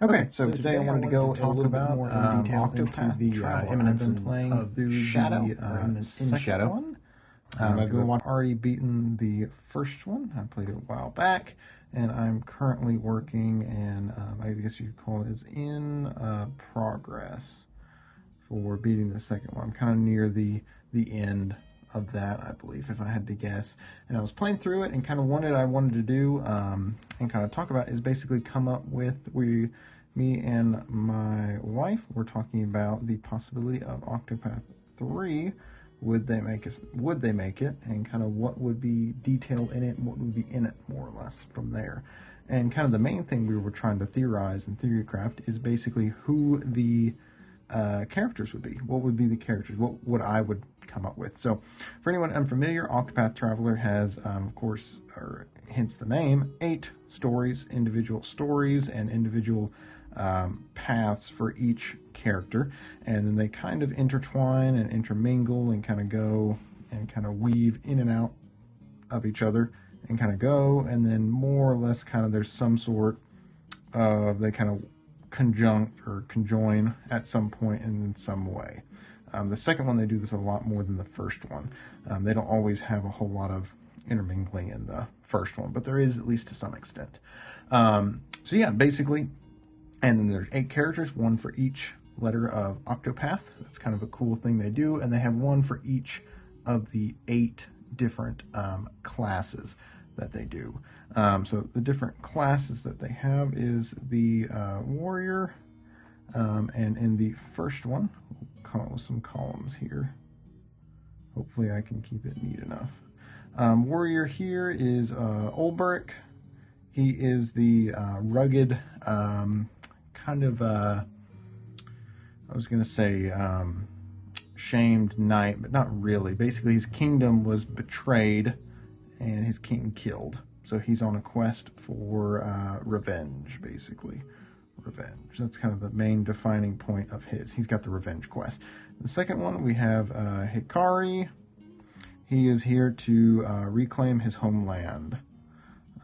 Okay, so today I wanted to go talk about more in detail Octopath into the Traveler. Emergence I've been playing of through Shadow, in Shadow. one. I've already beaten the first one. I played it a while back, and I'm currently working, and I guess you could call it is in progress for beating the second one. I'm kind of near the end of that, I believe, if I had to guess. And I was playing through it, and kind of what I wanted to do and kind of talk about is basically come up with me and my wife were talking about the possibility of Octopath 3. Would they make it, and kind of what would be detailed in it, and what would be in it, more or less, from there. And kind of the main thing we were trying to theorize and theorycraft is basically who the characters would be. What would be the characters? What I would come up with. So, for anyone unfamiliar, Octopath Traveler has, of course, or hence the name, 8 stories, individual stories, and individual paths for each character, and then they kind of intertwine and intermingle and kind of go and kind of weave in and out of each other and kind of go, and then more or less kind of there's some sort of, they kind of conjunct or conjoin at some point in some way. The second one, they do this a lot more than the first one. They don't always have a whole lot of intermingling in the first one, but there is, at least to some extent. So yeah, basically, and then there's 8 characters, 1 for each letter of Octopath. That's kind of a cool thing they do, and they have 1 for each of the 8 different classes that they do. So the different classes that they have is the warrior, and in the first one, we'll come up with some columns here. Hopefully I can keep it neat enough. Warrior here is Ulbrich. He is the rugged, kind of, I was going to say shamed knight, but not really. Basically, his kingdom was betrayed and his king killed. So he's on a quest for revenge, basically. Revenge. That's kind of the main defining point of his. He's got the revenge quest. The second one, we have Hikari. He is here to reclaim his homeland.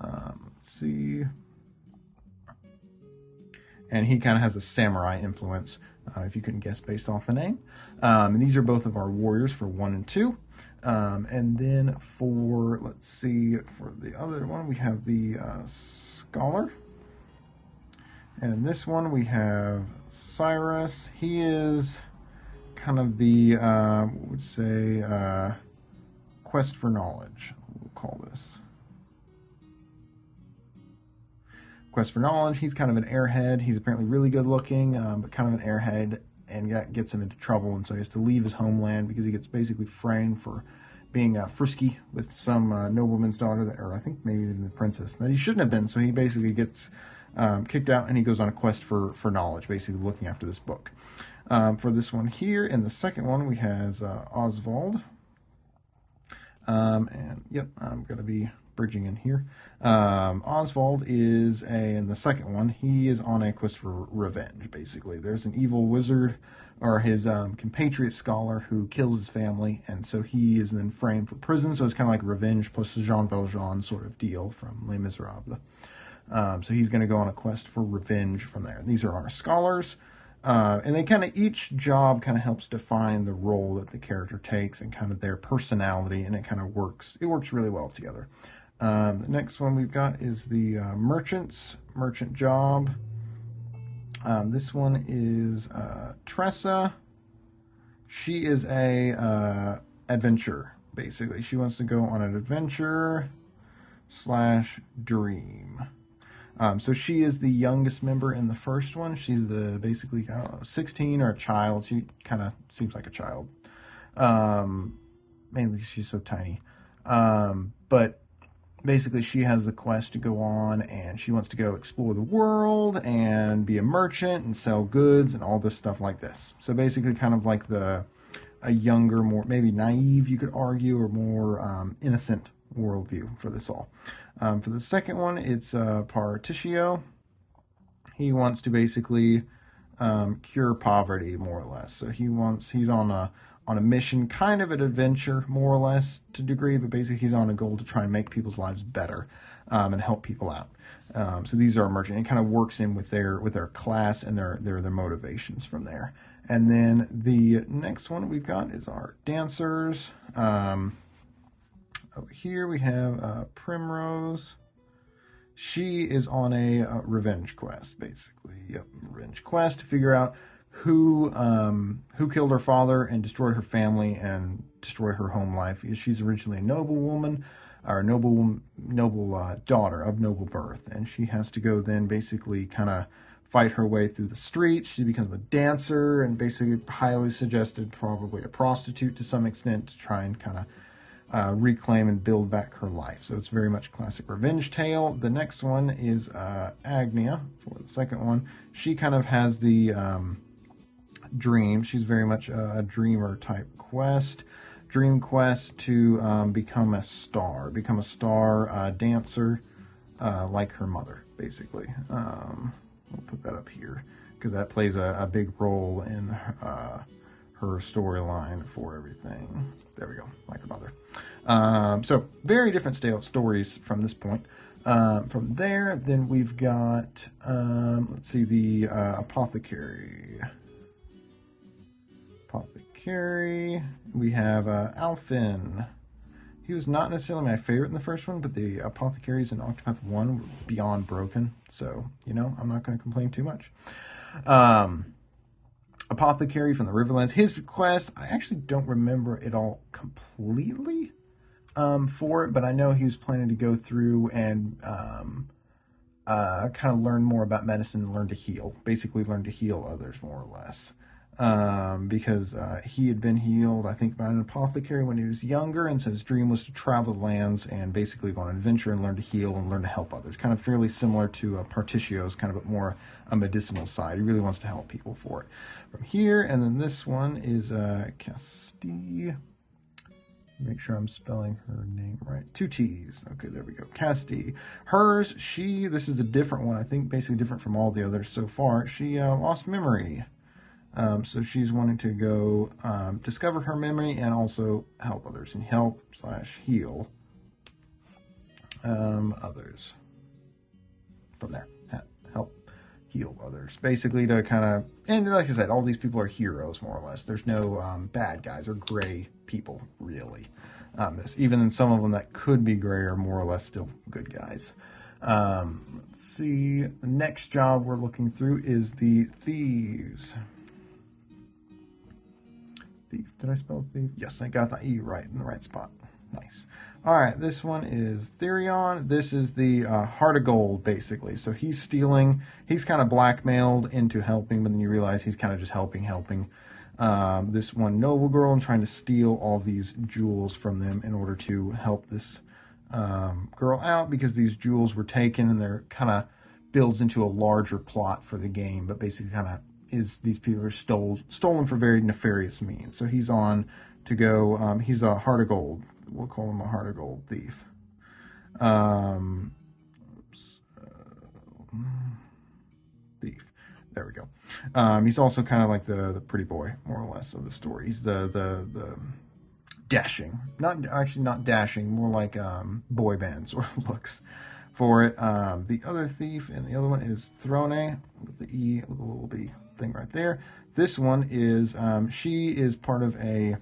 Let's see. And he kind of has a samurai influence, if you couldn't guess based off the name. And these are both of our warriors for 1 and 2. And then for, let's see, for the other one, we have the scholar. And in this one, we have Cyrus. He is kind of the, what would say, quest for knowledge, we'll call this. Quest for knowledge. He's kind of an airhead. He's apparently really good looking, but kind of an airhead, and that gets him into trouble, and so he has to leave his homeland because he gets basically framed for being frisky with some nobleman's daughter, that, or I think maybe even the princess, that he shouldn't have been. So he basically gets kicked out, and he goes on a quest for knowledge, basically looking after this book. For this one here, in the second one, we have Oswald. And yep, I'm going to be bridging in here. Oswald is in the second one, he is on a quest for revenge, basically. There's an evil wizard, or his compatriot scholar, who kills his family, and so he is then framed for prison. So it's kind of like revenge plus Jean Valjean sort of deal from Les Miserables. So he's going to go on a quest for revenge from there. And these are our scholars. And they kind of, each job kind of helps define the role that the character takes and kind of their personality, and it kind of works. It works really well together. The next one we've got is the merchant job. This one is Tressa. She is a adventurer, basically. She wants to go on an adventure / dream. So she is the youngest member in the first one. She's the basically, I don't know, 16 or a child. She kind of seems like a child. Mainly she's so tiny. But basically she has the quest to go on, and she wants to go explore the world and be a merchant and sell goods and all this stuff like this. So basically kind of like a younger, more maybe naive, you could argue, or more innocent worldview for this all. For the second one, it's Particio. He wants to basically cure poverty, more or less. So he's on on a mission, kind of an adventure, more or less, to a degree, but basically he's on a goal to try and make people's lives better and help people out. So these are emergent. It kind of works in with their class and their motivations from there. And then the next one we've got is our dancers. Over here we have Primrose. She is on a revenge quest, basically. Yep, revenge quest to figure out who killed her father and destroyed her family and destroyed her home life. She's originally a noblewoman, or noble daughter of noble birth, and she has to go then basically kind of fight her way through the streets. She becomes a dancer and basically highly suggested probably a prostitute to some extent to try and kind of reclaim and build back her life. So it's very much classic revenge tale. The next one is Agnia for the second one. She kind of has the dream. She's very much a dreamer type quest. Dream quest to become a star dancer like her mother, basically. We'll put that up here because that plays a big role in her storyline for everything. There we go, like her mother. So very different stories from this point. From there, then we've got, let's see, the Apothecary. We have Alfin. He was not necessarily my favorite in the first one, but the Apothecaries in Octopath 1 were beyond broken. So, you know, I'm not going to complain too much. Apothecary from the Riverlands. His quest, I actually don't remember it all completely for it, but I know he was planning to go through and kind of learn more about medicine and learn to heal. Basically learn to heal others, more or less. Because he had been healed, I think, by an apothecary when he was younger, and so his dream was to travel the lands and basically go on an adventure and learn to heal and learn to help others. Kind of fairly similar to Particio's, kind of more a medicinal side. He really wants to help people for it. From here, and then this one is Castille. Make sure I'm spelling her name right. 2 T's. Okay, there we go. Castille. Hers, this is a different one. I think basically different from all the others so far. She lost memory. So she's wanting to go discover her memory and also help others and help/heal others from there. Help heal others. Basically to kind of, and like I said, all these people are heroes more or less. There's no bad guys or gray people really. Even some of them that could be gray are more or less still good guys. Let's see. The next job we're looking through is the Thieves. Did I spell thief? Yes, I got the E right in the right spot. Nice. All right, this one is Therion. This is the Heart of Gold, basically. So he's stealing. He's kind of blackmailed into helping, but then you realize he's kind of just helping. This one noble girl and trying to steal all these jewels from them in order to help this girl out, because these jewels were taken, and they're kind of builds into a larger plot for the game, but basically kind of these people are stolen for very nefarious means. So he's on to go, he's a Heart of Gold. We'll call him a Heart of Gold thief. Thief. There we go. He's also kind of like the pretty boy, more or less, of the story. He's the dashing. Not dashing, more like boy band sort of looks for it. The other thief, and the other one is Throne, with the E, with a little bitty thing right there. This one is, she is part of a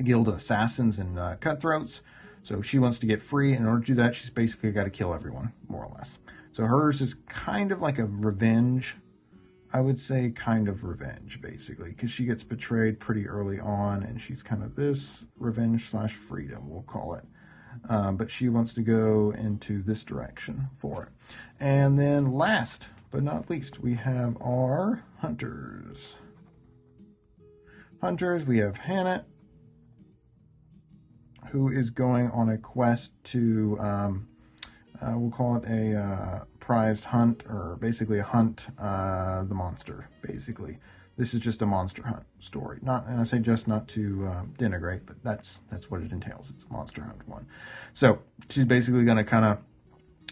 guild of assassins and cutthroats. So she wants to get free. In order to do that, she's basically got to kill everyone, more or less. So hers is kind of like a revenge. I would say kind of revenge, basically, because she gets betrayed pretty early on, and she's kind of this revenge/freedom, we'll call it. But she wants to go into this direction for it. And then last but not least, we have our hunters. We have Hannah, who is going on a quest to, we'll call it a prized hunt, or basically a hunt the monster, basically. This is just a monster hunt story. And I say just not to denigrate, but that's what it entails. It's a monster hunt one. So she's basically going to kind of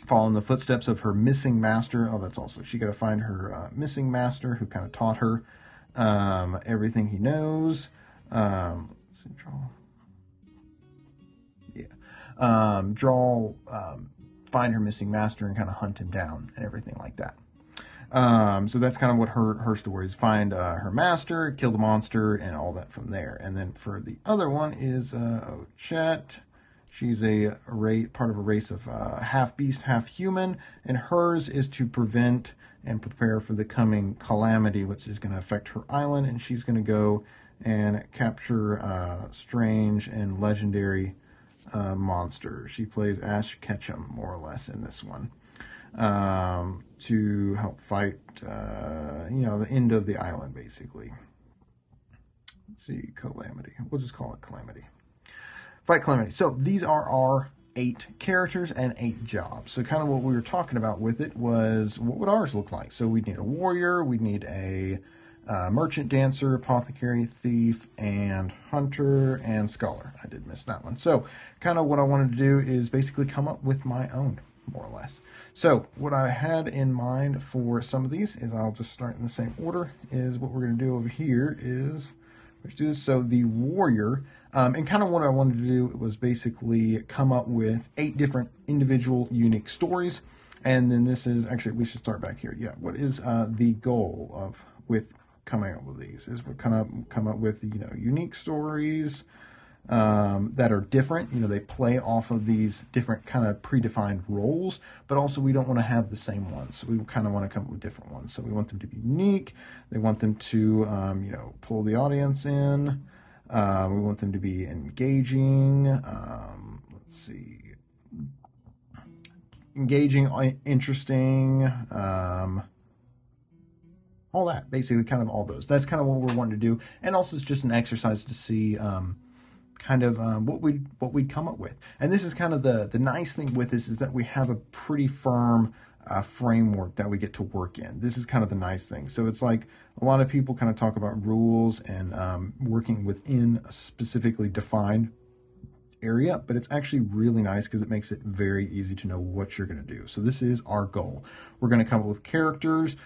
follow in the footsteps of her missing master. Oh, that's also, she got to find her missing master, who kind of taught her everything he knows. Let's see, draw. Yeah. Find her missing master and kind of hunt him down and everything like that. So that's kind of what her story is. Find her master, kill the monster, and all that from there. And then for the other one is Chet. She's part of a race of half beast, half human, and hers is to prevent and prepare for the coming calamity, which is going to affect her island. And she's going to go and capture strange and legendary monsters. She plays Ash Ketchum, more or less, in this one. To help fight, the end of the island, basically. Let's see, Calamity. We'll just call it Calamity. Fight Calamity. So these are our 8 characters and 8 jobs. So kind of what we were talking about with it was, what would ours look like? So we'd need a warrior, we'd need a merchant, dancer, apothecary, thief, and hunter, and scholar. I did miss that one. So kind of what I wanted to do is basically come up with my own, more or less. So what I had in mind for some of these is, I'll just start in the same order, is what we're going to do over here is, let's do this. So the warrior, and kind of what I wanted to do was basically come up with 8 different individual unique stories. And then this is, actually, we should start back here. Yeah, what is the goal with coming up with these? Is we come up with, unique stories that are different. They play off of these different kind of predefined roles, but also we don't want to have the same ones. So we kind of want to come up with different ones. So we want them to be unique. They want them to, pull the audience in. We want them to be engaging. Let's see. Engaging, interesting, all that. Basically, kind of all those. That's kind of what we're wanting to do. And also, it's just an exercise to see what we'd come up with. And this is kind of the nice thing with this, is that we have a pretty firm framework that we get to work in. This is kind of the nice thing. So it's like a lot of people kind of talk about rules and working within a specifically defined area, but it's actually really nice because it makes it very easy to know what you're going to do. So this is our goal. We're going to come up with characters,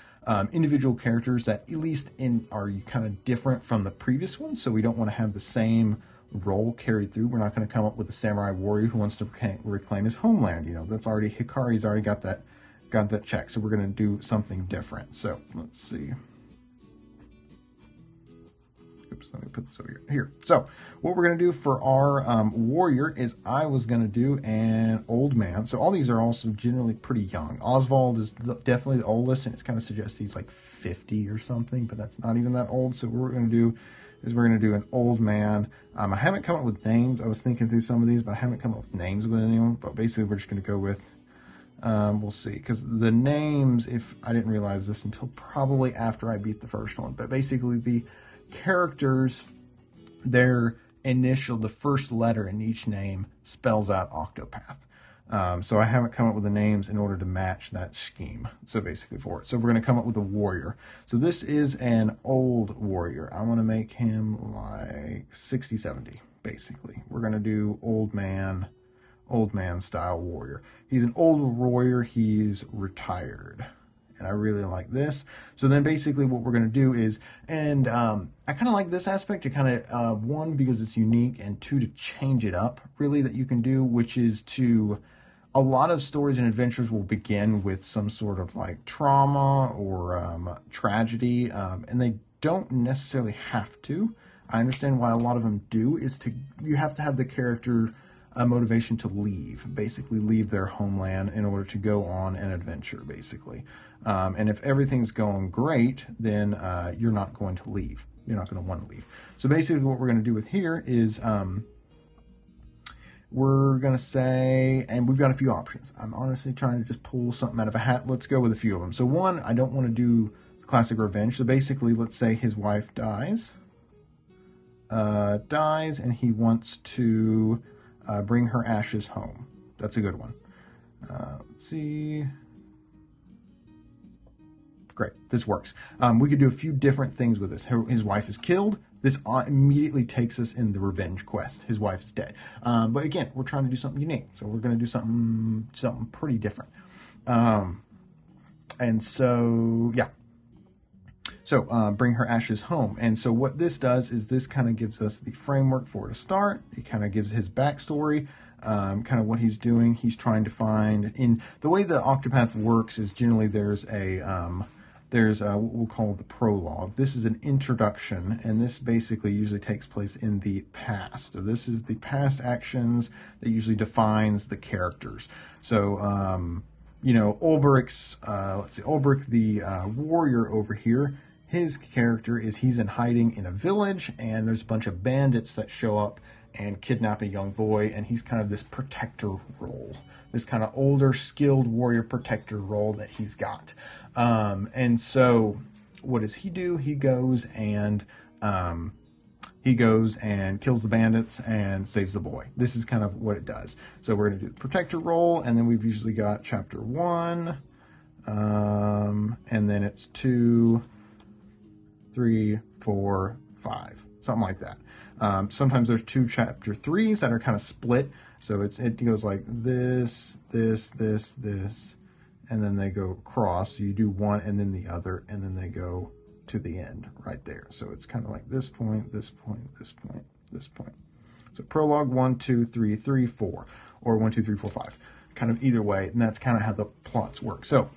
individual characters that at least are kind of different from the previous ones. So we don't want to have the same role carried through. We're not going to come up with a samurai warrior who wants to reclaim his homeland. That's already, Hikari's already got that check. So we're going to do something different. So let's see. Oops, let me put this over here. So what we're going to do for our warrior is, I was going to do an old man. So all these are also generally pretty young. Oswald is definitely the oldest, and it's kind of suggests he's like 50 or something, but that's not even that old. So what we're going to do is we're going to do an old man. I haven't come up with names. I was thinking through some of these, but I haven't come up with names with anyone. But basically, we're just going to go with, we'll see. Because the names, if I didn't realize this until probably after I beat the first one. But basically, the characters, their the first letter in each name spells out Octopath. So I haven't come up with the names in order to match that scheme. So basically for it. So we're going to come up with a warrior. So this is an old warrior. I want to make him like 60, 70, basically. We're going to do old man style warrior. He's an old warrior. He's retired. And I really like this. So then basically what we're going to do is, and I kind of like this aspect to kind of, one, because it's unique, and 2, to change it up, really, that you can do, which is to, a lot of stories and adventures will begin with some sort of like trauma or tragedy, and they don't necessarily have to. I understand why a lot of them do, is you have to have the character motivation to basically leave their homeland in order to go on an adventure, basically. And if everything's going great, then you're not going to leave. You're not going to want to leave. So basically what we're going to do with here is we're going to say, and we've got a few options. I'm honestly trying to just pull something out of a hat. Let's go with a few of them. So one, I don't want to do classic revenge. So basically, let's say his wife dies, and he wants to bring her ashes home. That's a good one. Let's see. Great, this works. We could do a few different things with this. His wife is killed. This immediately takes us in the revenge quest. His wife's dead. But again, we're trying to do something unique. So we're going to do something pretty different. And so, yeah. So bring her ashes home. And so what this does is this kind of gives us the framework for to start. It kind of gives his backstory, kind of what he's doing. He's trying to find, in the way the Octopath works is generally there's what we'll call the prologue. This is an introduction, and this basically usually takes place in the past. So this is the past actions that usually defines the characters. So, you know, Ulbrich, the warrior over here, his character is he's in hiding in a village, and there's a bunch of bandits that show up and kidnap a young boy, and he's kind of this protector role, this kind of older, skilled warrior protector role that he's got. And so what does he do? He goes and kills the bandits and saves the boy. This is kind of what it does. So we're going to do the protector role, and then we've usually got chapter 1, and then it's 2, 3, 4, 5, something like that. Sometimes there's 2 chapter 3s that are kind of split. So it goes like this, and then they go across. So you do one and then the other, and then they go to the end right there. So it's kind of like this point, this point, this point, this point. So prologue 1, 2, 3, 3, 4, or 1, 2, 3, 4, 5. Kind of either way, and that's kind of how the plots work. So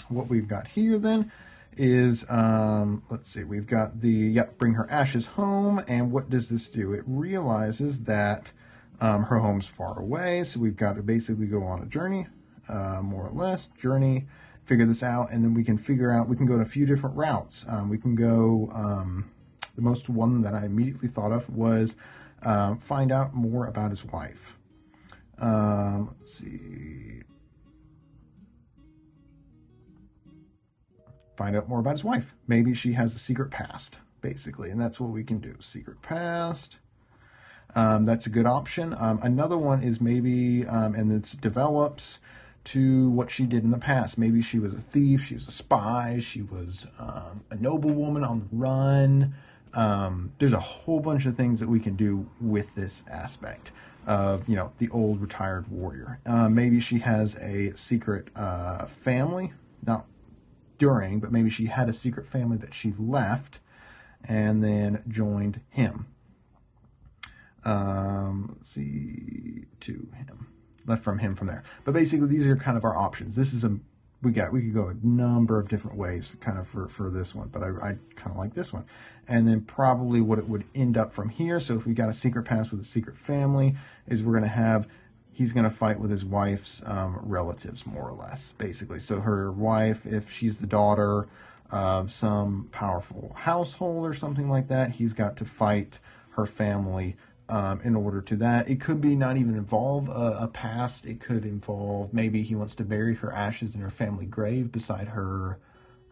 what we've got here then is, let's see, we've got the, bring her ashes home, and what does this do? It realizes that her home's far away, so we've got to basically go on a journey, more or less, figure this out, and then we can go in a few different routes. We can go, the most one that I immediately thought of was find out more about his wife. Let's see. Find out more about his wife. Maybe she has a secret past, basically, and that's what we can do. Secret past. That's a good option. Another one is maybe, and it develops to what she did in the past. Maybe she was a thief, she was a spy, she was a noblewoman on the run. There's a whole bunch of things that we can do with this aspect of, you know, the old retired warrior. Maybe she has a secret family, not during, but maybe she had a secret family that she left and then joined him. Let's see, to him, left from him from there. But basically, these are kind of our options. This is we could go a number of different ways kind of for this one, but I kind of like this one. And then probably what it would end up from here. So if we got a secret past with a secret family, is we're going to have, he's going to fight with his wife's relatives, more or less, basically. So her wife, if she's the daughter of some powerful household or something like that, he's got to fight her family in order to that. It could be not even involve a past. It could involve maybe he wants to bury her ashes in her family grave beside her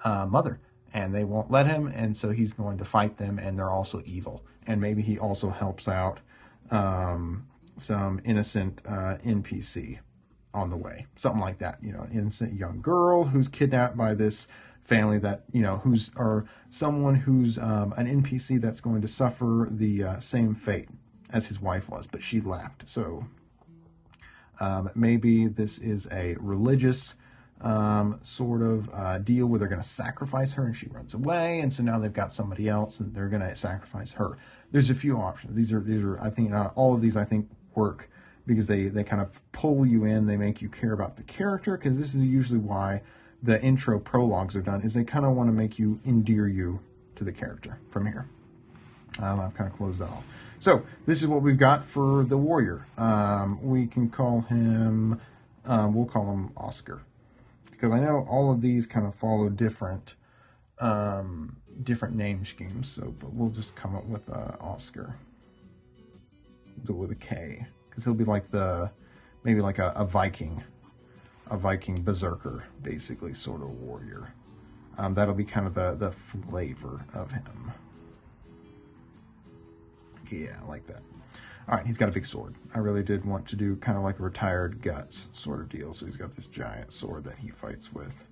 mother, and they won't let him, and so he's going to fight them, and they're also evil. And maybe he also helps out some innocent NPC on the way, something like that. You know, an innocent young girl who's kidnapped by this family that, you know, someone who's an NPC that's going to suffer the same fate as his wife was, but she left. So maybe this is a religious sort of deal where they're going to sacrifice her and she runs away, and so now they've got somebody else and they're going to sacrifice her. There's a few options. These are I think all of these I think work because they kind of pull you in. They make you care about the character, because this is usually why the intro prologues are done, is they kind of want to make you endear you to the character from here. I've kind of closed that off. So this is what we've got for the warrior. We can call him, we'll call him Oscar, because I know all of these kind of follow different name schemes. So, but we'll just come up with Oscar. Do it with a K, because he'll be like maybe like a Viking berserker, basically, sort of warrior. That'll be kind of the flavor of him. Yeah, I like that. All right, he's got a big sword. I really did want to do kind of like a retired Guts sort of deal. So he's got this giant sword that he fights with.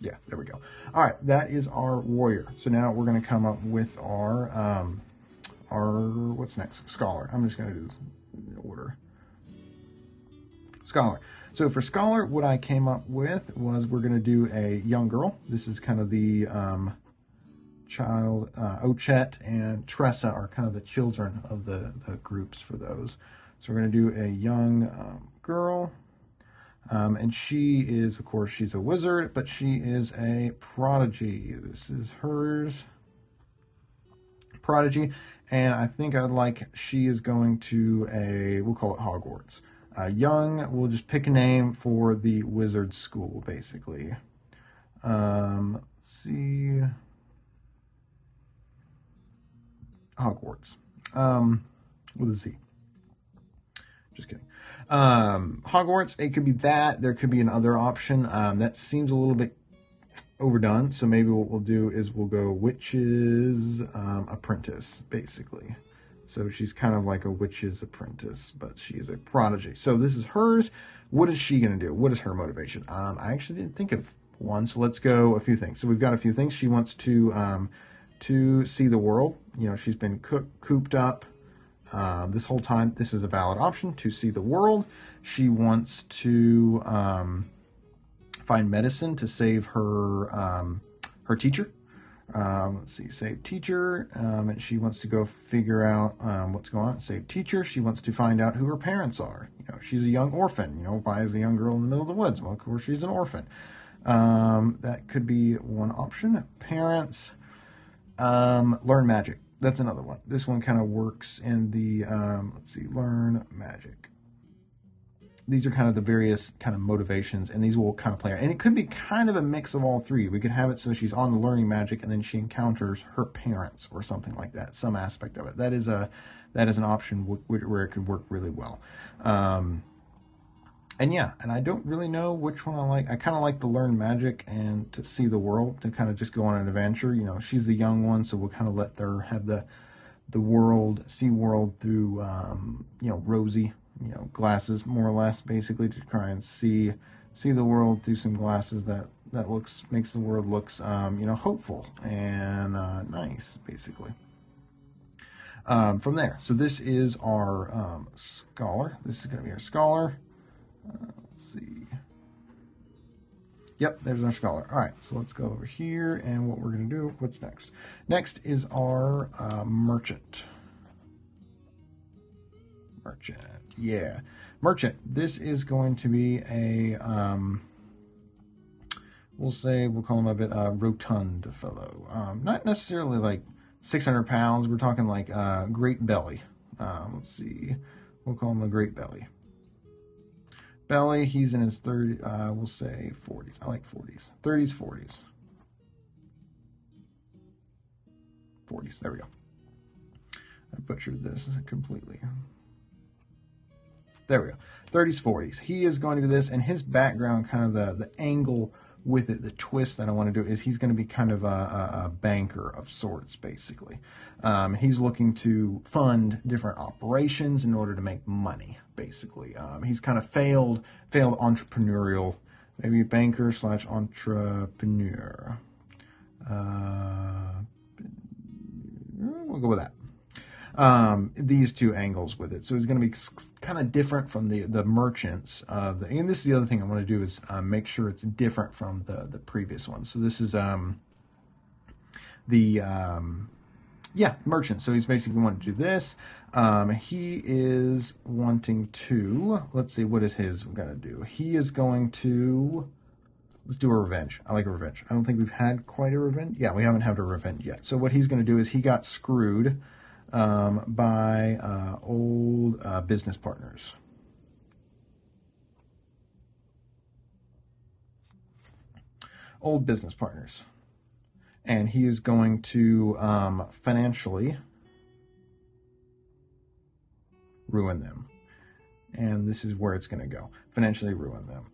Yeah, there we go. All right, that is our warrior. So now we're going to come up with our what's next? Scholar. I'm just going to do this in order. Scholar. So for Scholar, what I came up with was we're going to do a young girl. This is kind of the child. Ochette and Tressa are kind of the children of the groups for those. So we're going to do a young girl. And she is, of course, she's a wizard, but she is a prodigy. This is hers. Prodigy. And I think she is going to we'll call it Hogwarts. Young, we'll just pick a name for the wizard school, basically. Let's see. Hogwarts. With a Z. Just kidding. Hogwarts, it could be that. There could be another option. That seems a little bit overdone. So maybe what we'll do is we'll go witch's apprentice, basically. So she's kind of like a witch's apprentice, but she is a prodigy. So this is hers. What is she going to do? What is her motivation? I actually didn't think of one. So let's go a few things. So we've got a few things. She wants to see the world. You know, she's been cooped up this whole time. This is a valid option to see the world. She wants to find medicine to save her teacher. Let's see, save teacher. And she wants to go figure out what's going on. Save teacher. She wants to find out who her parents are. You know, she's a young orphan. You know, why is a young girl in the middle of the woods? Well, of course, she's an orphan. That could be one option. Parents. Learn magic. That's another one. This one kind of works in the, let's see, learn magic. These are kind of the various kind of motivations, and these will kind of play out. And it could be kind of a mix of all three. We could have it so she's on the learning magic, and then she encounters her parents or something like that, some aspect of it. That is an option where it could work really well. And yeah, and I don't really know which one I like. I kind of like to learn magic and to see the world, to kind of just go on an adventure. You know, she's the young one, so we'll kind of let her have the world, see world through, you know, rosy, you know, glasses, more or less, basically, to try and see the world through some glasses that makes the world looks, you know, hopeful and nice, basically. From there, so this is our scholar. This is going to be our scholar. Let's see. Yep, there's our scholar. All right, so let's go over here, and what we're going to do, what's next? Next is our merchant. Merchant, yeah. Merchant, this is going to be a, we'll call him a bit rotund fellow. Not necessarily like 600 pounds. We're talking like great belly. Let's see. We'll call him a great belly. Belly, he's in his 30s, we'll say 40s. I like 40s. 30s, 40s. 40s, there we go. I butchered this completely. There we go. 30s, 40s. He is going to do this, and his background, kind of the angle with it, the twist that I want to do is he's going to be kind of a banker of sorts, basically. He's looking to fund different operations in order to make money, basically. He's kind of failed entrepreneurial, maybe banker / entrepreneur. We'll go with that. These two angles with it. So it's going to be kind of different from the merchants. And this is the other thing I want to do is make sure it's different from the previous one. So this is merchant. So he's basically wanting to do this. He is wanting to, let's see, what is his going to do? He is going to, let's do a revenge. I like a revenge. I don't think we've had quite a revenge. Yeah, we haven't had a revenge yet. So what he's going to do is he got screwed by old business partners. Old business partners. And he is going to financially ruin them. And this is where it's going to go. Financially ruin them.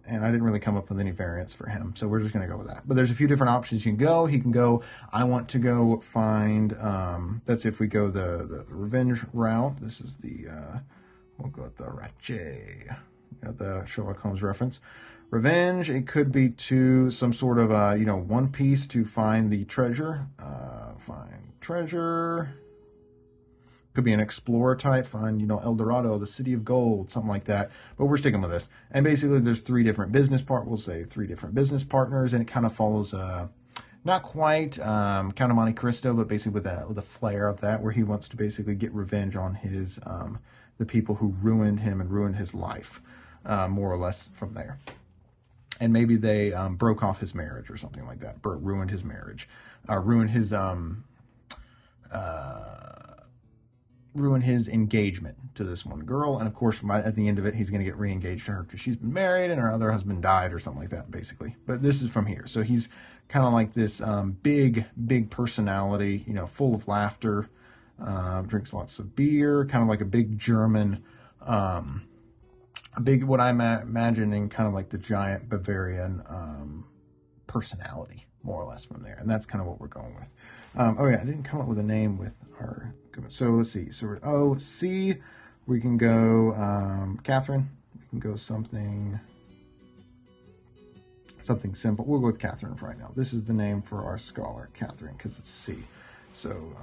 And I didn't really come up with any variants for him, so we're just going to go with that. But there's a few different options you can go. He can go, I want to go find, that's if we go the revenge route. This is the, we'll go with the Ratchet. The Sherlock Holmes reference. Revenge, it could be to some sort of, One Piece to find the treasure. Find treasure. Could be an explorer type, find, you know, El Dorado, the city of gold, something like that. But we're sticking with this. And basically there's three different business partners, and it kind of follows not quite Count of Monte Cristo, but basically with a flair of that, where he wants to basically get revenge on his the people who ruined him and ruined his life, more or less from there. And maybe they broke off his marriage or something like that. Ruined his marriage, ruined his engagement to this one girl. And of course, at the end of it, he's going to get re-engaged to her because she's been married and her other husband died or something like that, basically. But this is from here. So he's kind of like this big personality, you know, full of laughter, drinks lots of beer, kind of like a big German, what I'm imagining kind of like the giant Bavarian personality, more or less from there. And that's kind of what we're going with. Oh yeah, I didn't come up with a name with our, so let's see. So C, we can go Catherine. We can go something simple. We'll go with Catherine for right now. This is the name for our scholar, Catherine, because it's C. So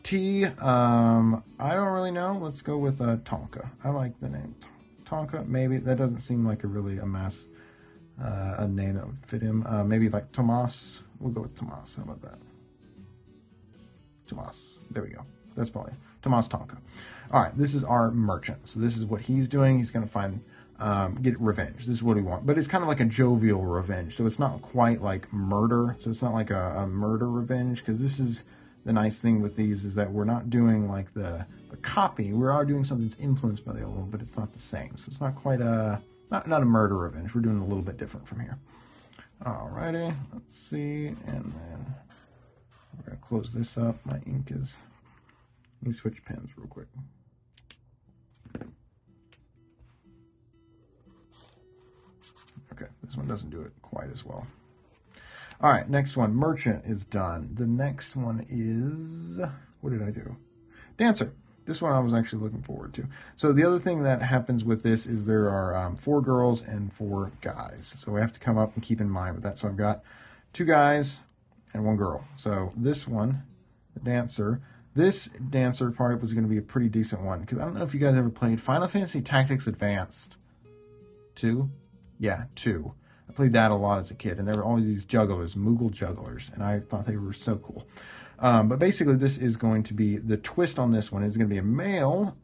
T, I don't really know. Let's go with Tonka. I like the name Tonka. Maybe that doesn't seem like a name that would fit him. Maybe like Tomas. We'll go with Tomas. How about that? Tomas. There we go. That's probably Tomas Tonka. All right. This is our merchant. So this is what he's doing. He's going to find, get revenge. This is what we want. But it's kind of like a jovial revenge. So it's not quite like murder. So it's not like a murder revenge, because this is the nice thing with these is that we're not doing like the copy. We are doing something that's influenced by the old one, but it's not the same. So it's not quite not a murder revenge. We're doing a little bit different from here. Alrighty, let's see, and then we're gonna close this up. My ink is, let me switch pens real quick. Okay, this one doesn't do it quite as well. All right, next one, merchant is done. The next one is, what did I do? Dancer. This one I was actually looking forward to. So the other thing that happens with this is there are 4 girls and 4 guys. So we have to come up and keep in mind with that. So I've got 2 guys and 1 girl. So this one, the dancer, this dancer part was going to be a pretty decent one, because I don't know if you guys ever played Final Fantasy Tactics Advanced 2. Yeah, 2. I played that a lot as a kid, and there were all these jugglers, Moogle jugglers, and I thought they were so cool. But basically, this is going to be, the twist on this one is going to be a male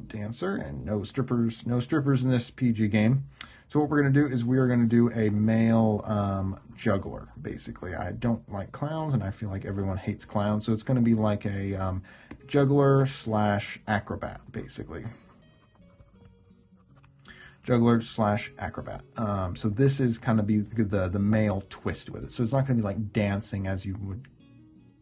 dancer, and no strippers in this PG game. So what we're going to do is we are going to do a male juggler, basically. I don't like clowns, and I feel like everyone hates clowns, so it's going to be like a juggler / acrobat, basically. Juggler / acrobat. So this is kind of be the male twist with it. So it's not going to be like dancing as you would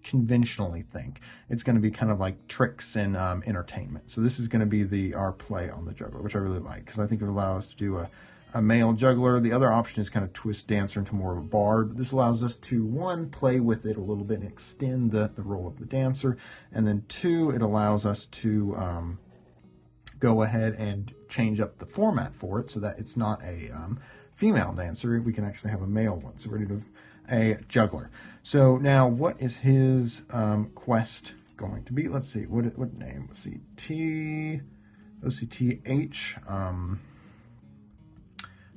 conventionally think. It's going to be kind of like tricks and entertainment. So this is going to be our play on the juggler, which I really like, because I think it will allow us to do a male juggler. The other option is kind of twist dancer into more of a bard. This allows us to, 1, play with it a little bit and extend the role of the dancer, and then 2, it allows us to go ahead and change up the format for it so that it's not a female dancer. We can actually have a male one. So we're going to do a juggler. So now what is his quest going to be? Let's see. What name? Let's see. OCTH.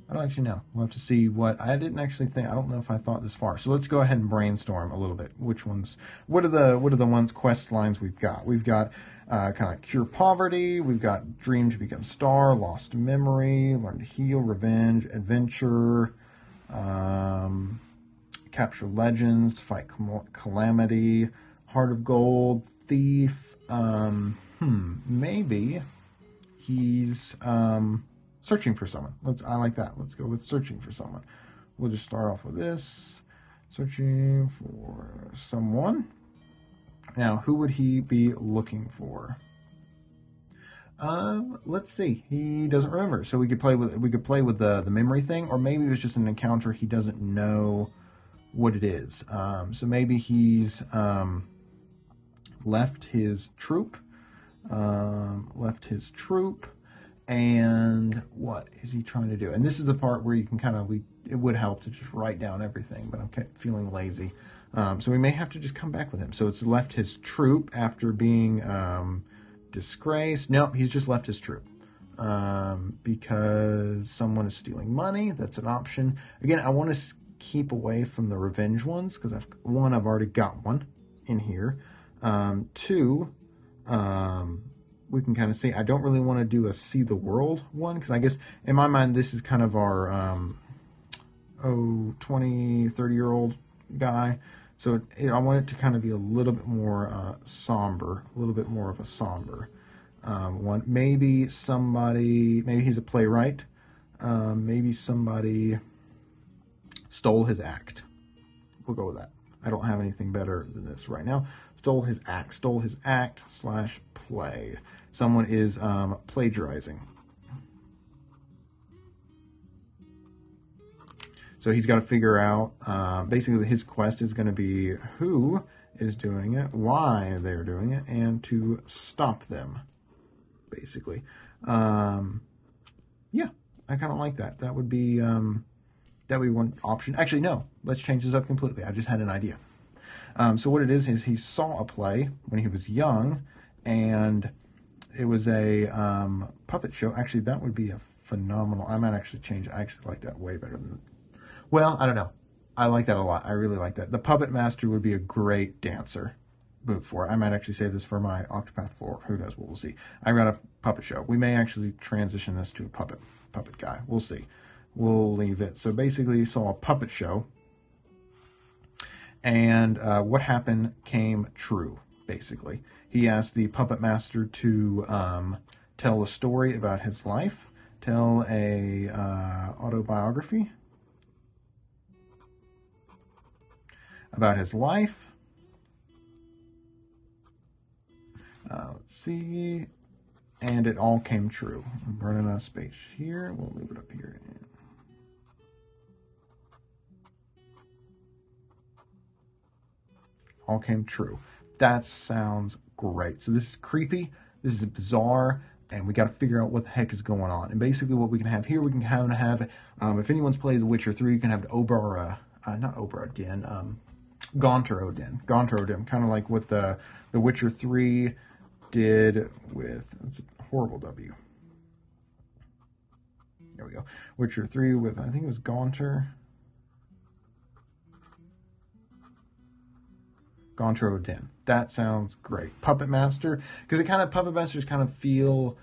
I don't actually know. We'll have to see what, I didn't actually think, I don't know if I thought this far. So let's go ahead and brainstorm a little bit. What are the quest lines we've got? We've got kind of cure poverty. We've got dream to become star, lost memory, learn to heal, revenge, adventure, capture legends, fight calamity, heart of gold, thief. Maybe he's searching for someone. I like that. Let's go with searching for someone. We'll just start off with this. Searching for someone. Now, who would he be looking for? Let's see. He doesn't remember. So we could play with the memory thing, or maybe it was just an encounter he doesn't know what it is. So maybe he's left his troop. And what is he trying to do? And this is the part where you can kind of, it would help to just write down everything, but I'm feeling lazy. So we may have to just come back with him. So it's left his troop after being disgraced. No, he's just left his troop. Because someone is stealing money. That's an option. Again, I want to keep away from the revenge ones because I've already got one in here. Two, we can kind of see. I don't really want to do a see the world one because I guess in my mind this is kind of our 20, 30-year-old guy. So I want it to kind of be a little bit more somber, a little bit more of a somber one. Maybe he's a playwright. Maybe somebody stole his act. We'll go with that. I don't have anything better than this right now. Stole his act / play. Someone is plagiarizing. So he's got to figure out, basically his quest is going to be who is doing it, why they're doing it, and to stop them, basically. Yeah, I kind of like that. That would be one option. Actually, no, let's change this up completely. I just had an idea. So what it is he saw a play when he was young, and it was a puppet show. Actually, that would be a phenomenal. I might actually change. I actually like that way better than. Well, I don't know. I like that a lot. I really like that. The puppet master would be a great dancer move for it. I might actually save this for my Octopath 4. Who knows? We'll see. I got a puppet show. We may actually transition this to a puppet guy. We'll see. We'll leave it. So basically, you saw a puppet show, and what happened came true. Basically, he asked the puppet master to tell a story about his life, tell a autobiography about his life. Let's see. And it all came true. I'm running out of space here. We'll move it up here. All came true. That sounds great. So this is creepy. This is bizarre. And we got to figure out what the heck is going on. And basically what we can have here, we can have if anyone's played The Witcher 3, you can have Gaunter Odin, kind of like what the Witcher 3 did with, it's a horrible W. There we go. Witcher 3 with, I think it was Gaunter Odin. That sounds great. Puppet Master, because Puppet Masters kind of feel,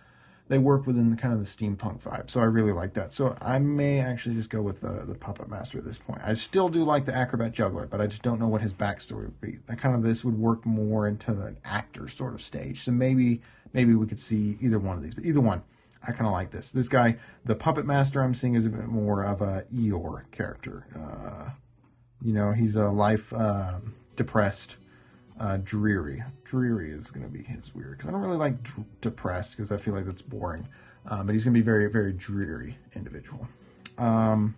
they work within kind of the steampunk vibe. So I really like that. So I may actually just go with the Puppet Master at this point. I still do like the Acrobat Juggler, but I just don't know what his backstory would be. This would work more into an actor sort of stage. So maybe we could see either one of these. But either one, I kind of like this. This guy, the Puppet Master, I'm seeing is a bit more of a Eeyore character. He's a life depressed. Dreary is going to be his weird, because I don't really like depressed, because I feel like that's boring, but he's going to be very, very dreary individual. And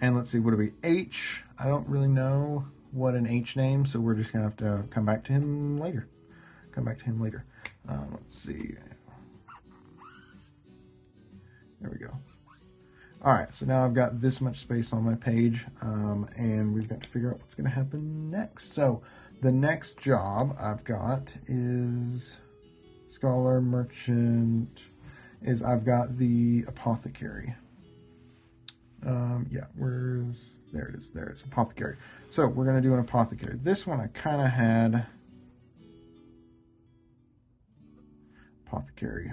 let's see, what do we, H, I don't really know what an H name, so we're just going to have to come back to him later. Let's see, there we go. Alright, so now I've got this much space on my page, and we've got to figure out what's going to happen next. So the next job I've got is Scholar, Merchant, I've got the Apothecary. Yeah, there it is, Apothecary. So we're going to do an Apothecary. This one I kind of had Apothecary.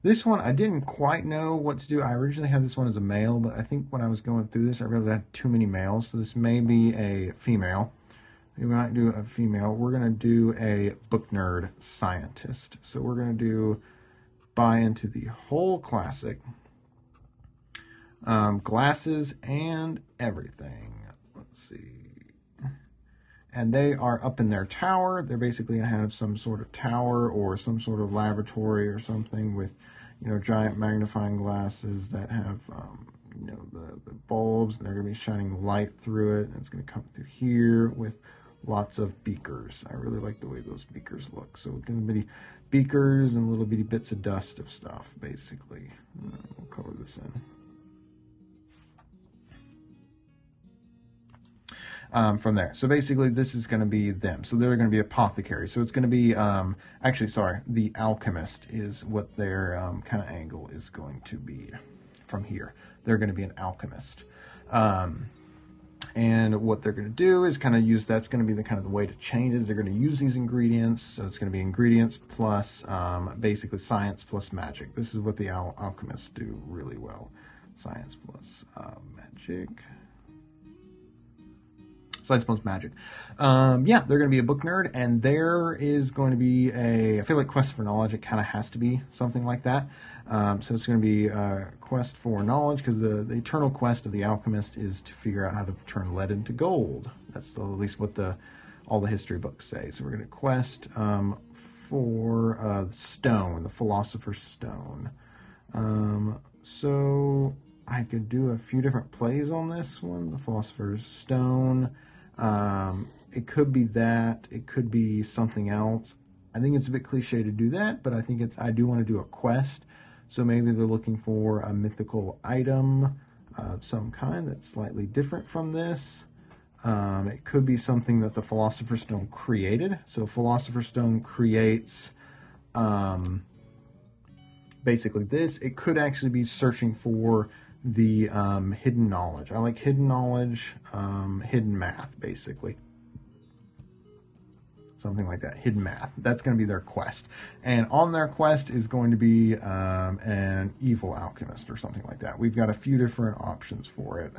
This one, I didn't quite know what to do. I originally had this one as a male, but I think when I was going through this, I realized I had too many males. So this may be a female. We might do a female. We're going to do a book nerd scientist. So we're going to buy into the whole classic. Glasses and everything. Let's see. And they are up in their tower. They're basically going to have some sort of tower or some sort of laboratory or something with, giant magnifying glasses that have, the bulbs, and they're going to be shining light through it. And it's going to come through here with lots of beakers. I really like the way those beakers look. So it's going to be beakers and little bitty bits of dust of stuff, basically. We'll color this in. from there. So basically, this is going to be them. So they're going to be apothecary. So it's going to be, actually, sorry, the alchemist is what their kind of angle is going to be from here. They're going to be an alchemist. And what they're going to do is kind of use, that's going to be the kind of the way to change it. They're going to use these ingredients. So it's going to be ingredients plus basically science plus magic. This is what the alchemists do really well. Science plus magic. Science plus magic. Yeah, they're going to be a book nerd, and there is going to be I feel like Quest for Knowledge, it kind of has to be something like that. So it's going to be Quest for Knowledge, because the eternal quest of the alchemist is to figure out how to turn lead into gold. That's at least what all the history books say. So we're going to quest for stone, the philosopher's stone. So I could do a few different plays on this one, the philosopher's stone. It could be that, it could be something else. I think it's a bit cliche to do that, but I think I do want to do a quest. So maybe they're looking for a mythical item of some kind that's slightly different from this. It could be something that the Philosopher's Stone created. So Philosopher's Stone creates basically this. It could actually be searching for the hidden knowledge. I like hidden knowledge, hidden math, basically. Something like that, hidden math. That's going to be their quest. And on their quest is going to be an evil alchemist or something like that. We've got a few different options for it.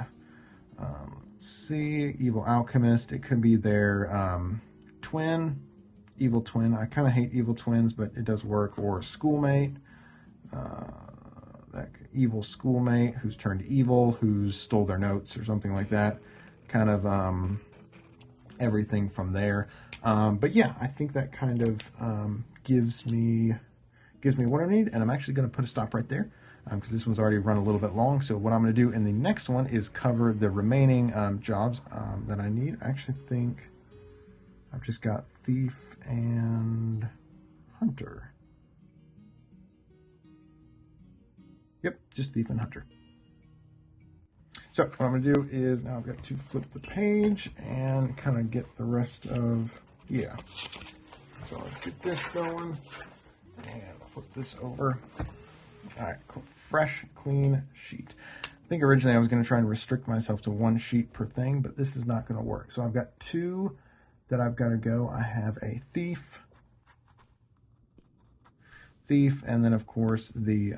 Let's see, evil alchemist. It could be their twin, evil twin. I kind of hate evil twins, but it does work. Or a schoolmate. That evil schoolmate who's turned evil, who's stole their notes or something like that. Kind of everything from there. But yeah, I think that kind of gives me what I need, and I'm actually going to put a stop right there because this one's already run a little bit long. So what I'm going to do in the next one is cover the remaining jobs that I need. I actually think I've just got Thief and Hunter. Yep, just Thief and Hunter. So what I'm going to do is now I've got to flip the page and kind of get the rest of, yeah. So let's get this going and flip this over. All right, fresh, clean sheet. I think originally I was going to try and restrict myself to one sheet per thing, but this is not going to work. So I've got two that I've got to go. I have a thief, and then of course the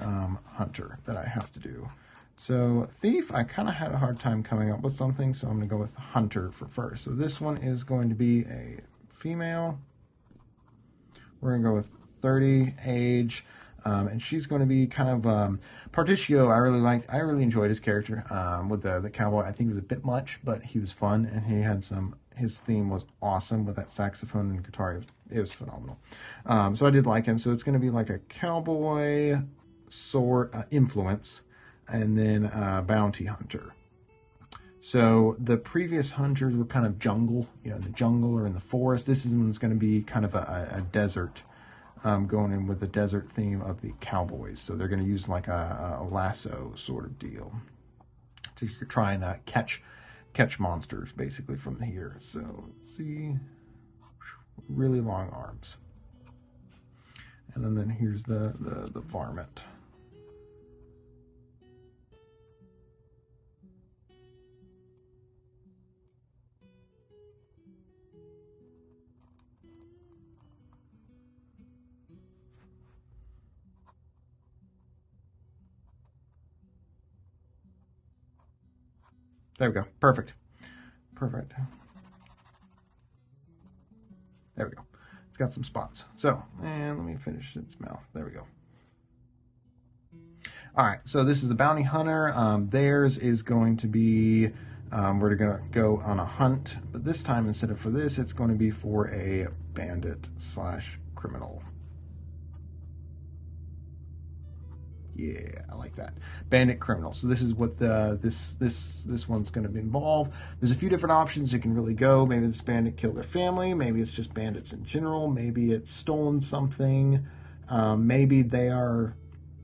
hunter that I have to do. So thief, I kind of had a hard time coming up with something, so I'm going to go with hunter for first. So this one is going to be a female. We're going to go with 30 age, and she's going to be kind of Particio. I really enjoyed his character with the cowboy. I think it was a bit much, but he was fun, and he had his theme was awesome with that saxophone and guitar. It was phenomenal. So I did like him. So it's going to be like a cowboy sort influence, and then bounty hunter. So the previous hunters were kind of jungle, in the jungle or in the forest. This one's going to be kind of a desert, going in with the desert theme of the cowboys. So they're going to use like a lasso sort of deal to try and catch monsters basically from here. So let's see, really long arms, and then here's the varmint. There we go. Perfect. There we go. It's got some spots. So, and let me finish its mouth. There we go. All right. So this is the bounty hunter. Theirs is going to be, we're going to go on a hunt, but this time instead of for this, it's going to be for a bandit / criminal. Yeah, I like that. Bandit criminal. So this is what this one's going to be involved. There's a few different options you can really go. Maybe this bandit killed their family. Maybe it's just bandits in general. Maybe it's stolen something. Maybe they are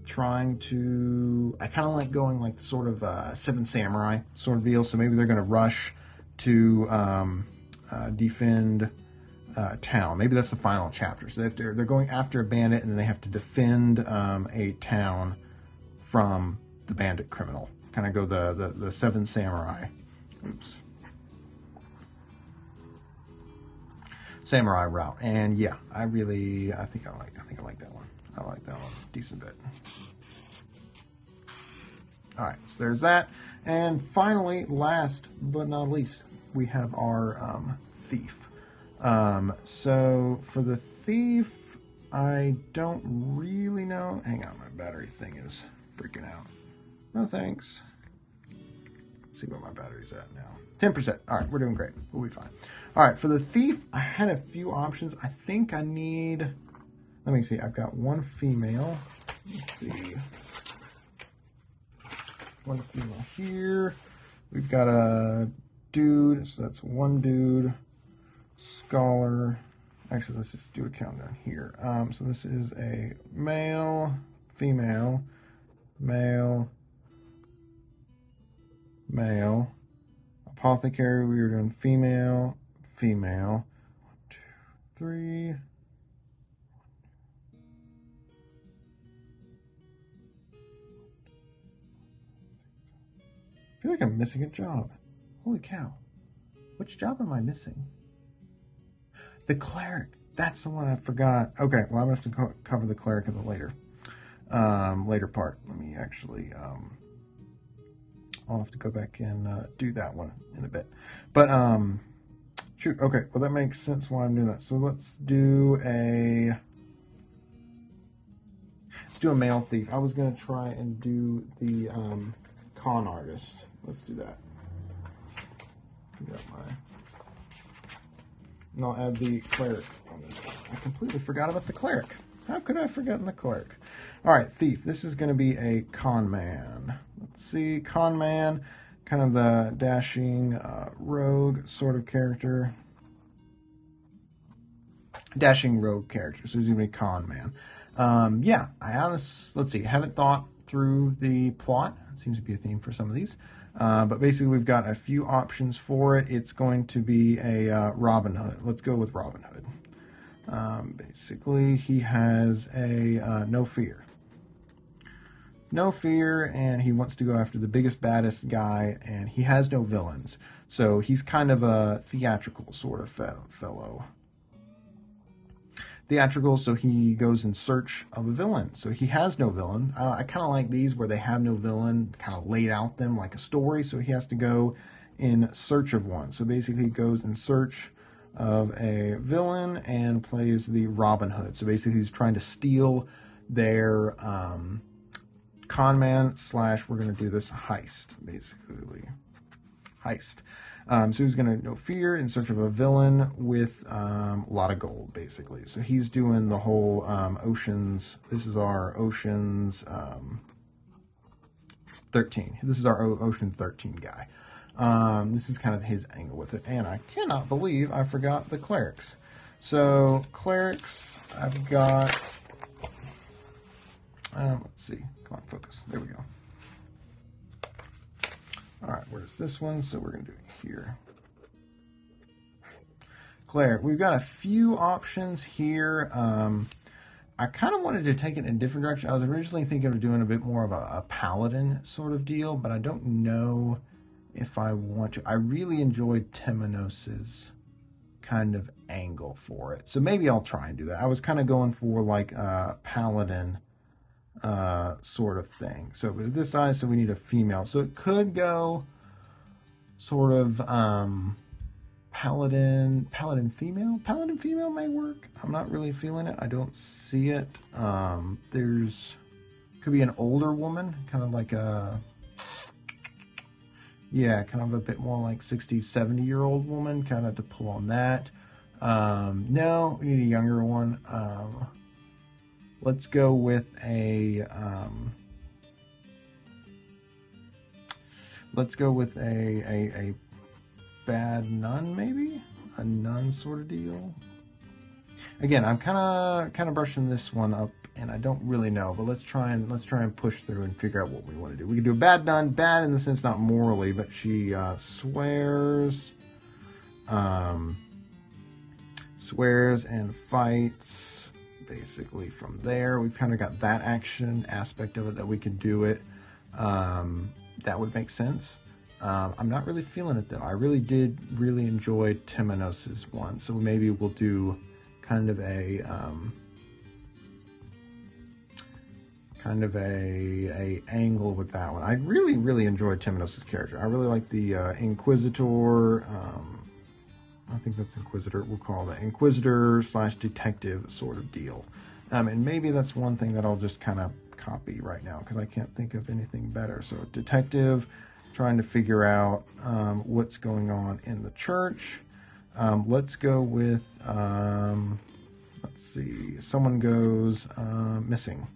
trying to. I kind of like going like sort of Seven Samurai sort of deal. So maybe they're going to rush to defend town. Maybe that's the final chapter. So they're going after a bandit, and then they have to defend a town from the bandit criminal. Kind of go the Seven Samurai. Oops. Samurai route. And yeah, I think I like that one. I like that one a decent bit. All right, so there's that. And finally, last but not least, we have our thief. So for the thief, I don't really know. Hang on, my battery thing is freaking out. No thanks. Let's see where my battery's at now. 10%. All right, we're doing great. We'll be fine. All right, for the thief, I had a few options. I think I need... Let me see. I've got one female. Let's see. One female here. We've got a dude. So that's one dude. Scholar. Actually, let's just do a countdown here. So this is a male, female, male, male. Apothecary, we were doing female, female. 1, 2, 3. I feel like I'm missing a job. Holy cow. Which job am I missing? The cleric. That's the one I forgot. Okay, well, I'm going to have to cover the cleric in the later part. Let me actually... I'll have to go back and do that one in a bit. But, shoot, okay. Well, that makes sense why I'm doing that. So let's do a male thief. I was going to try and do the con artist. Let's do that. And I'll add the cleric on this. I completely forgot about the cleric. How could I have forgotten the cleric? All right, thief. This is going to be a con man. Let's see, con man, kind of the dashing rogue sort of character. Dashing rogue character. So he's going to be con man. Yeah, let's see. Haven't thought through the plot. It seems to be a theme for some of these. But basically, we've got a few options for it. It's going to be a Robin Hood. Let's go with Robin Hood. Basically, he has a no fear. No fear, and he wants to go after the biggest, baddest guy, and he has no villains. So he's kind of a theatrical sort of fellow. Theatrical, so he goes in search of a villain. So he has no villain. I kind of like these where they have no villain, kind of laid out them like a story. So he has to go in search of one. So basically he goes in search of a villain and plays the Robin Hood. So basically he's trying to steal their con man / we're going to do this heist, basically. Heist. So he's going to no fear in search of a villain with a lot of gold, basically. So he's doing the whole Oceans. This is our Oceans 13. This is our Ocean 13 guy. This is kind of his angle with it. And I cannot believe I forgot the clerics. So clerics, I've got... let's see. Come on, focus. There we go. All right, where's this one? So we're going to do it here. Cleric. We've got a few options here. I kind of wanted to take it in a different direction. I was originally thinking of doing a bit more of a paladin sort of deal, but I don't know if I want to. I really enjoyed Temenos's kind of angle for it. So maybe I'll try and do that. I was kind of going for like a paladin sort of thing. So with this size, so we need a female. So it could go sort of paladin female. Paladin female may work. I'm not really feeling it. I don't see it. Could be an older woman, kind of like a, yeah, kind of a bit more like 60, 70-year-old woman, kind of to pull on that. No, we need a younger one. Let's go with a bad nun, maybe a nun sort of deal. Again, I'm kind of brushing this one up, and I don't really know, but let's try and push through and figure out what we want to do. We can do a bad nun, bad in the sense not morally, but she swears. Swears and fights. Basically from there, we've kind of got that action aspect of it that we can do it. That would make sense. I'm not really feeling it though. I did really enjoy Timonos's one, so maybe we'll do kind of a angle with that one. I really enjoyed Timonos's character. I really like the Inquisitor. I think that's Inquisitor. We'll call that Inquisitor / detective sort of deal. And maybe that's one thing that I'll just kind of copy right now because I can't think of anything better. So detective, trying to figure out what's going on in the church. Let's go with, let's see, someone goes missing.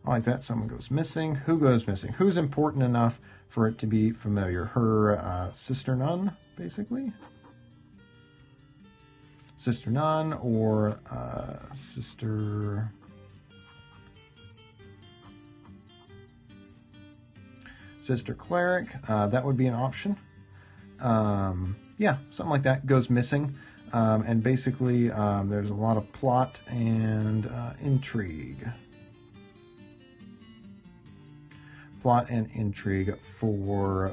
I like that. Someone goes missing. Who goes missing? Who's important enough for it to be familiar? Her sister nun, basically. Sister nun or sister cleric. That would be an option. Yeah, something like that goes missing. And basically there's a lot of plot and intrigue. Plot and intrigue for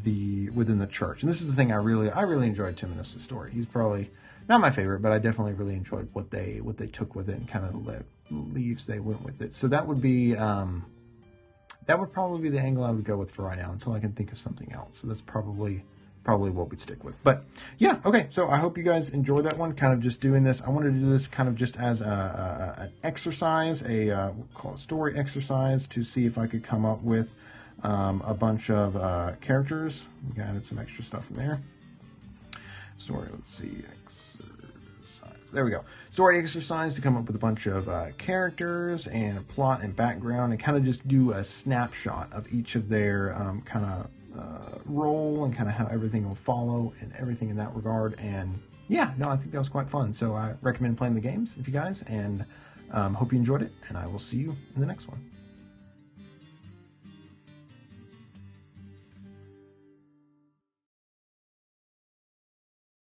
within the church. And this is the thing I really enjoyed Timonos' story. He's probably not my favorite, but I definitely really enjoyed what they took with it and kind of the leaves they went with it. So that would be that would probably be the angle I would go with for right now until I can think of something else. So that's probably what we'd stick with. But yeah, okay. So I hope you guys enjoyed that one. Kind of just doing this. I wanted to do this kind of just as an exercise, we'll call it story exercise, to see if I could come up with a bunch of characters. We added some extra stuff in there. Story. Let's see. There we go. Story exercise to come up with a bunch of characters and plot and background, and kind of just do a snapshot of each of their kind of role and kind of how everything will follow and everything in that regard. And yeah, no, I think that was quite fun. So I recommend playing the games if you guys, and hope you enjoyed it, and I will see you in the next one.